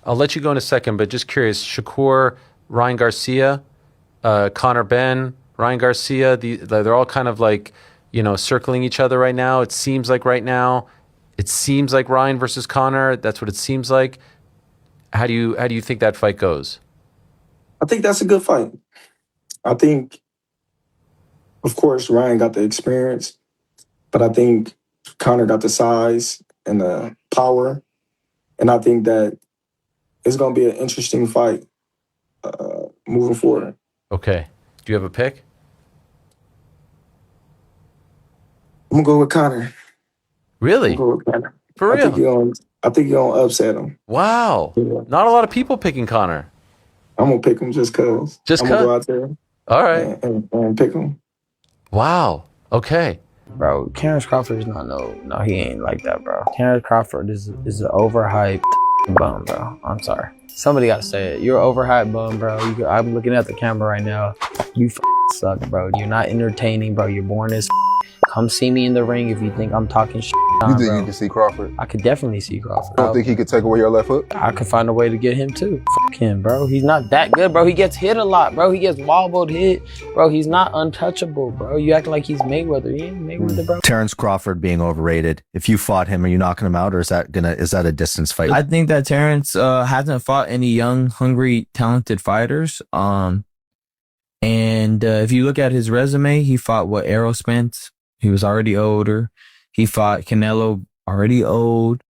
I'll let you go in a second, but just curious, Shakur, Ryan Garcia, Connor Ben, Ryan Garcia, they're all kind of like, circling each other right now. It seems like right now, it seems like Ryan versus Connor. That's what it seems like. How do you think that fight goes? I think that's a good fight. I think, of course, Ryan got the experience, but I think Connor got the size and the power. And I think that it's going to be an interesting fight moving forward. Okay. Do you have a pick? I'm going to go with Connor. Really? I'm going to go with Connor. For real? I think you're going to upset him. Wow. Yeah. Not a lot of people picking Connor. I'm going to pick him just because. Just I'm going to go because? out there All right. and pick him. Wow. Okay. Bro, Terence Crawford is not no, he ain't like that, bro. Terence Crawford is an overhyped bum, bro. I'm sorry. Somebody gotta say it. You're an overhyped bum, bro. I'm looking at the camera right now. You suck, bro. You're not entertaining, bro. You're boring as Come see me in the ring if you think I'm talking shit. You think you can see Crawford? I could definitely see Crawford. I don't think he could take away your left hook? I could find a way to get him too. Fuck him, bro. He's not that good, bro. He gets hit a lot, bro. He gets wobbled, hit. Bro, he's not untouchable, bro. You act like he's Mayweather. He ain't Mayweather, bro. Terence Crawford being overrated. If you fought him, are you knocking him out, or is that a distance fight? I think that Terence hasn't fought any young, hungry, talented fighters. And if you look at his resume, he fought Errol Spence. He was already older. He fought Canelo, already old.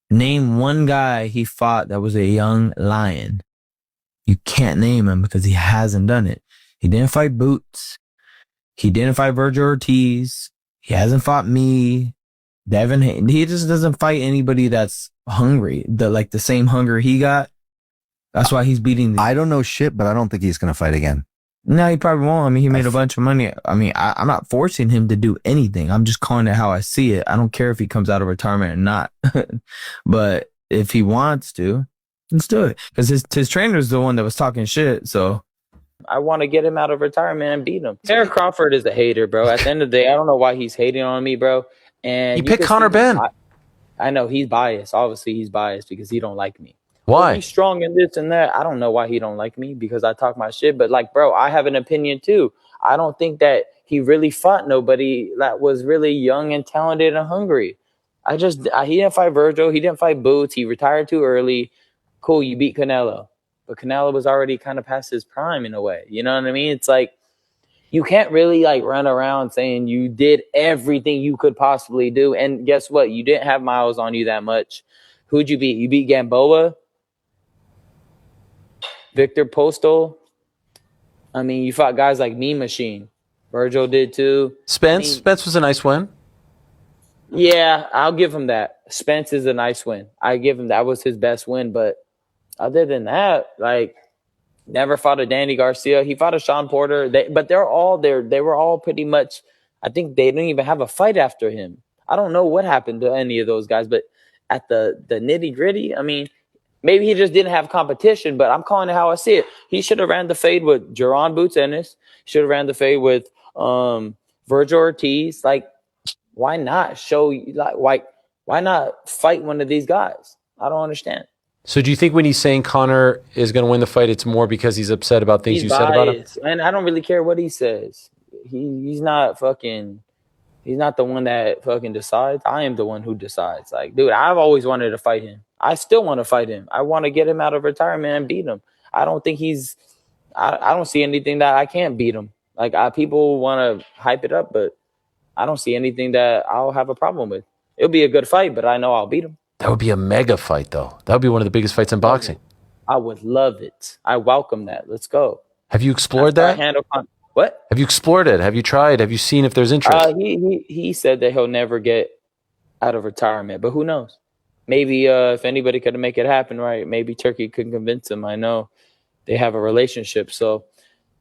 Name one guy he fought that was a young lion. You can't name him because he hasn't done it. He didn't fight Boots. He didn't fight Virgil Ortiz. He hasn't fought me. Devin. He just doesn't fight anybody that's hungry. The same hunger he got. That's why he's beating. I don't know shit, but I don't think he's going to fight again. No, he probably won't. I mean, he made a bunch of money. I mean, I'm not forcing him to do anything. I'm just calling it how I see it. I don't care if he comes out of retirement or not. But if he wants to, let's do it. Because his trainer's the one that was talking shit, so. I want to get him out of retirement and beat him. Terence Crawford is a hater, bro. At the end of the day, I don't know why he's hating on me, bro. And you picked Connor Ben. I know he's biased. Obviously, he's biased because he don't like me. Why? He's strong in this and that. I don't know why he don't like me because I talk my shit. But like, bro, I have an opinion too. I don't think that he really fought nobody that was really young and talented and hungry. He didn't fight Virgil. He didn't fight Boots. He retired too early. Cool, you beat Canelo. But Canelo was already kind of past his prime in a way. You know what I mean? It's like, you can't really like run around saying you did everything you could possibly do. And guess what? You didn't have miles on you that much. Who'd you beat? You beat Gamboa? Victor Postal. I mean, you fought guys like Mean Machine. Virgil did too. Spence was a nice win. Yeah, I'll give him that. Spence is a nice win. I give him that was his best win. But other than that, like, never fought a Danny Garcia. He fought a Sean Porter. But they're all there. They were all pretty much. I think they didn't even have a fight after him. I don't know what happened to any of those guys. But at the nitty gritty, I mean. Maybe he just didn't have competition, but I'm calling it how I see it. He should have ran the fade with Jaron Boots Ennis. Should have ran the fade with Virgil Ortiz. Like, why not why not fight one of these guys? I don't understand. So do you think when he's saying Connor is going to win the fight, it's more because he's upset about things you said about him? And I don't really care what he says. He's not the one that fucking decides. I am the one who decides. Like, dude, I've always wanted to fight him. I still want to fight him. I want to get him out of retirement and beat him. I don't think I don't see anything that I can't beat him. Like, people want to hype it up, but I don't see anything that I'll have a problem with. It'll be a good fight, but I know I'll beat him. That would be a mega fight, though. That would be one of the biggest fights in boxing. I would love it. I welcome that. Let's go. Have you explored that? What? Have you explored it? Have you tried? Have you seen if there's interest? He said that he'll never get out of retirement, but who knows? Maybe if anybody could make it happen, right? Maybe Turkey could convince him. I know they have a relationship, so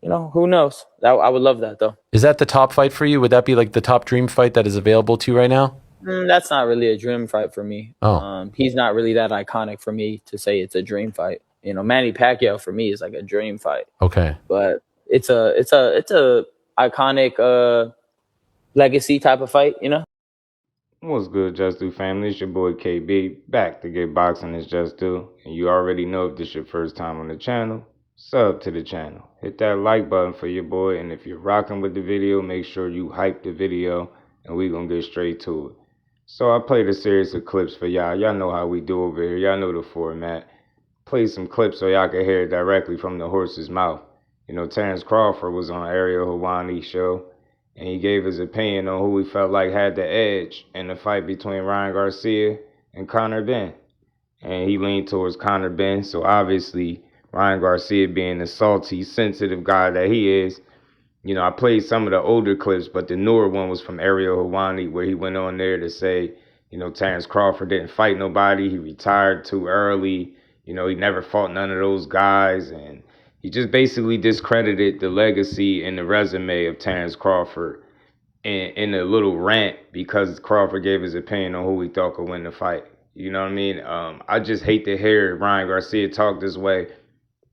who knows? I would love that though. Is that the top fight for you? Would that be like the top dream fight that is available to you right now? That's not really a dream fight for me. Oh. He's not really that iconic for me to say it's a dream fight. Manny Pacquiao for me is like a dream fight. Okay, but it's a iconic legacy type of fight. What's good, Just Do family? It's your boy KB, back to get boxing is Just Do. And you already know if this is your first time on the channel, sub to the channel. Hit that like button for your boy, and if you're rocking with the video, make sure you hype the video, and we gonna get straight to it. So I played a series of clips for y'all. Y'all know how we do over here. Y'all know the format. Play some clips so y'all can hear it directly from the horse's mouth. You know, Terence Crawford was on Ariel Helwani's show, and he gave his opinion on who he felt like had the edge in the fight between Ryan Garcia and Conor Benn. And he leaned towards Conor Benn, so obviously Ryan Garcia, being the salty, sensitive guy that he is, you know, I played some of the older clips, but the newer one was from Ariel Helwani, where he went on there to say, you know, Terence Crawford didn't fight nobody, he retired too early, you know, he never fought none of those guys, and he just basically discredited the legacy and the resume of Terence Crawford in a little rant because Crawford gave his opinion on who he thought could win the fight. You know what I mean? I just hate to hear Ryan Garcia talk this way.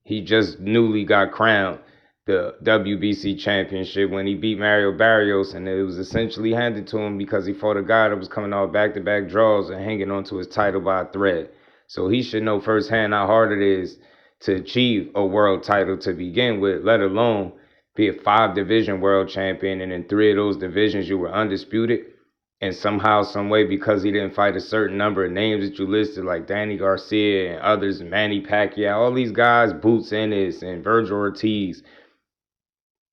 He just newly got crowned the WBC championship when he beat Mario Barrios, and it was essentially handed to him because he fought a guy that was coming off back-to-back draws and hanging onto his title by a thread. So he should know firsthand how hard it is to achieve a world title to begin with, let alone be a 5-division world champion, and in 3 of those divisions you were undisputed. And somehow, some way, because he didn't fight a certain number of names that you listed, like Danny Garcia and others, Manny Pacquiao, all these guys, Boots Ennis and Virgil Ortiz,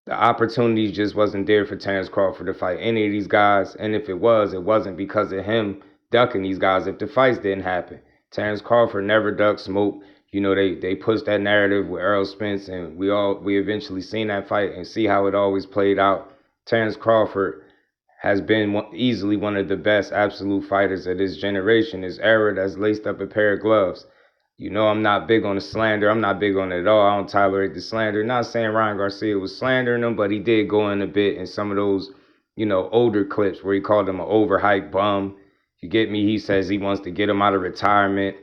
the opportunity just wasn't there for Terence Crawford to fight any of these guys. And if it was, it wasn't because of him ducking these guys if the fights didn't happen. Terence Crawford never ducked smoke. You know, they pushed that narrative with Errol Spence, and we eventually seen that fight and see how it always played out. Terence Crawford has been easily one of the best absolute fighters of this generation, this era, that's laced up a pair of gloves. You know, I'm not big on the slander. I'm not big on it at all. I don't tolerate the slander. Not saying Ryan Garcia was slandering him, but he did go in a bit in some of those, you know, older clips where he called him an overhyped bum. You get me? He says he wants to get him out of retirement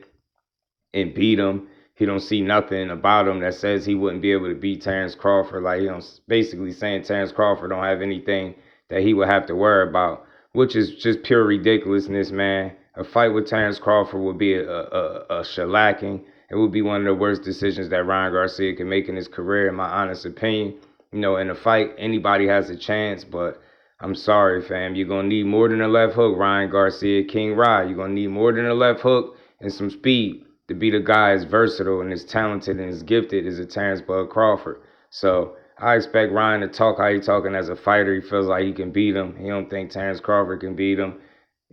and beat him. He don't see nothing about him that says he wouldn't be able to beat Terence Crawford. Like, basically saying Terence Crawford don't have anything that he would have to worry about, which is just pure ridiculousness, man. A fight with Terence Crawford would be a shellacking. It would be one of the worst decisions that Ryan Garcia can make in his career, in my honest opinion. You know, in a fight, anybody has a chance, but I'm sorry, fam. You're going to need more than a left hook, Ryan Garcia, King Rye. You're going to need more than a left hook and some speed to be the guy as versatile and as talented and as gifted as a Terence Bud Crawford. So I expect Ryan to talk how he's talking as a fighter. He feels like he can beat him. He don't think Terence Crawford can beat him.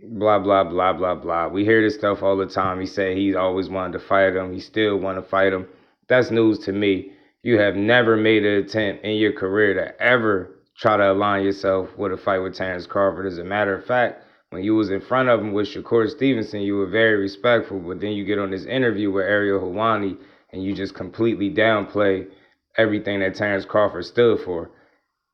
Blah, blah, blah, blah, blah. We hear this stuff all the time. He said he's always wanted to fight him. He still want to fight him. That's news to me. You have never made an attempt in your career to ever try to align yourself with a fight with Terence Crawford. As a matter of fact, when you was in front of him with Shakur Stevenson, you were very respectful. But then you get on this interview with Ariel Helwani and you just completely downplay everything that Terence Crawford stood for.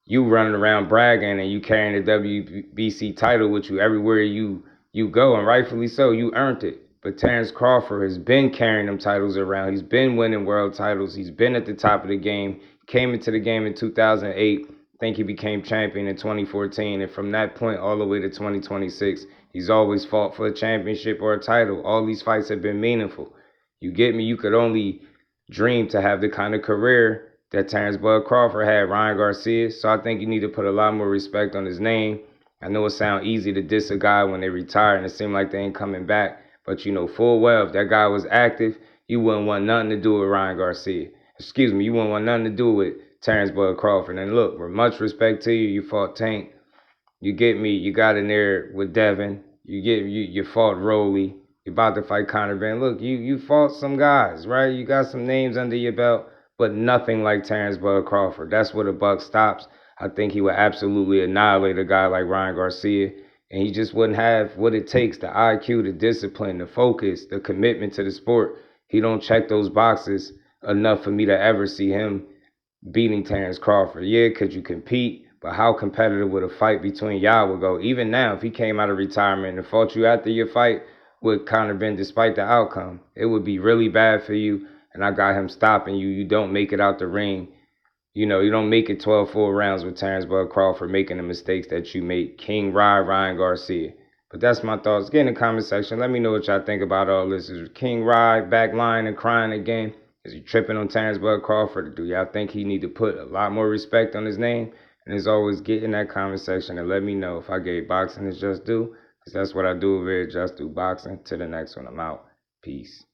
You running around bragging and you carrying the WBC title with you everywhere you go, and rightfully so. You earned it. But Terence Crawford has been carrying them titles around. He's been winning world titles. He's been at the top of the game. Came into the game in 2008. I think he became champion in 2014. And from that point all the way to 2026, he's always fought for a championship or a title. All these fights have been meaningful. You get me? You could only dream to have the kind of career that Terence Bud Crawford had, Ryan Garcia. So I think you need to put a lot more respect on his name. I know it sounds easy to diss a guy when they retire and it seems like they ain't coming back. But you know full well if that guy was active, you wouldn't want nothing to do with Ryan Garcia. Excuse me, you wouldn't want nothing to do with Terence Bud Crawford. And look, with much respect to you, you fought Tank. You get me, you got in there with Devin. You fought Roley. You're about to fight Conor Benn. Look, you fought some guys, right? You got some names under your belt, but nothing like Terence Bud Crawford. That's where the buck stops. I think he would absolutely annihilate a guy like Ryan Garcia, and he just wouldn't have what it takes, the IQ, the discipline, the focus, the commitment to the sport. He don't check those boxes enough for me to ever see him beating Terence Crawford. Yeah, could you compete? But how competitive would a fight between y'all would go? Even now, if he came out of retirement and fought you after your fight with Conor Benn, despite the outcome, it would be really bad for you. And I got him stopping you. You don't make it out the ring. You know, you don't make it 12 full rounds with Terence Bud Crawford making the mistakes that you made. King Ryan Garcia. But that's my thoughts. Get in the comment section. Let me know what y'all think about all this. Is King Rye back lying and crying again? Is he tripping on Terence Crawford? Do y'all think he need to put a lot more respect on his name? And as always, get in that comment section and let me know if I gave boxing its just due. Because that's what I do over here, Just Do Boxing. To the next one, I'm out. Peace.